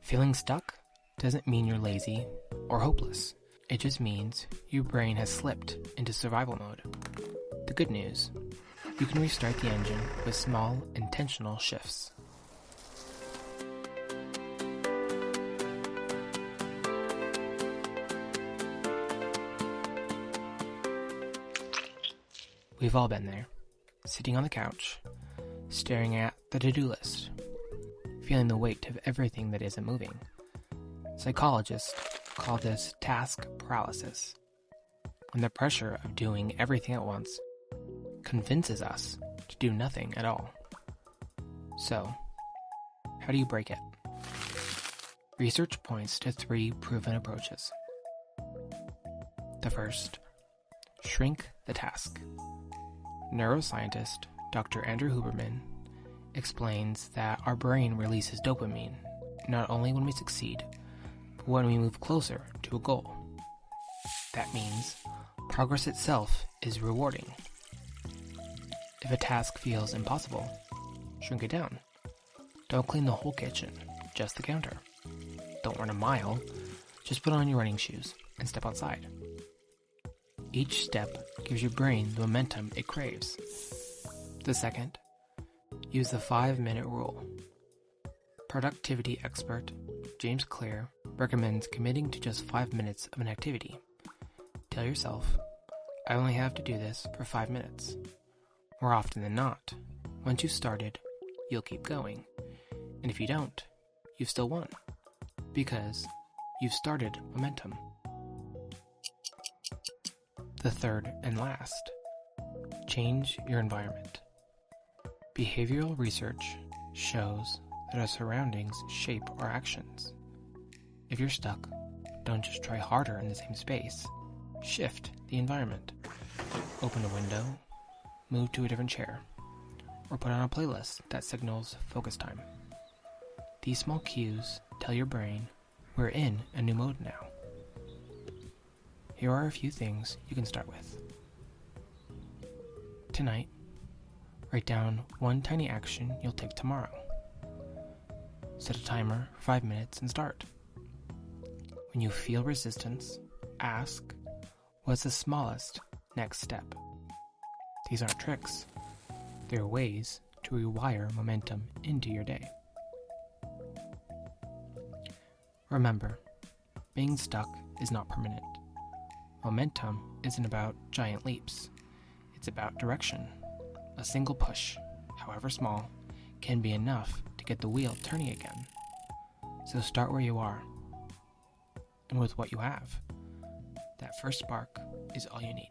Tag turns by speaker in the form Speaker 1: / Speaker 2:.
Speaker 1: Feeling stuck doesn't mean you're lazy or hopeless. It just means your brain has slipped into survival mode. The good news, you can restart the engine with small, intentional shifts. We've all been there, sitting on the couch, staring at the to-do list, feeling the weight of everything that isn't moving. Psychologists call this task paralysis, when the pressure of doing everything at once convinces us to do nothing at all. So, how do you break it? Research points to 3 proven approaches. The first, shrink the task. Neuroscientist Dr. Andrew Huberman explains that our brain releases dopamine not only when we succeed, but when we move closer to a goal. That means progress itself is rewarding. If a task feels impossible, shrink it down. Don't clean the whole kitchen, just the counter. Don't run a mile, just put on your running shoes and step outside. Each step gives your brain the momentum it craves. The second, use the 5-minute rule. Productivity expert James Clear recommends committing to just 5 minutes of an activity. Tell yourself, I only have to do this for 5 minutes. More often than not, once you've started, you'll keep going. And if you don't, you've still won. Because you've started momentum. The third and last, change your environment. Behavioral research shows that our surroundings shape our actions. If you're stuck, don't just try harder in the same space. Shift the environment. Open a window, move to a different chair, or put on a playlist that signals focus time. These small cues tell your brain we're in a new mode now. Here are a few things you can start with. Tonight, write down one tiny action you'll take tomorrow. Set a timer for 5 minutes and start. When you feel resistance, ask, what's the smallest next step? These aren't tricks. They're ways to rewire momentum into your day. Remember, being stuck is not permanent. Momentum isn't about giant leaps. It's about direction. A single push, however small, can be enough to get the wheel turning again. So start where you are. And with what you have, that first spark is all you need.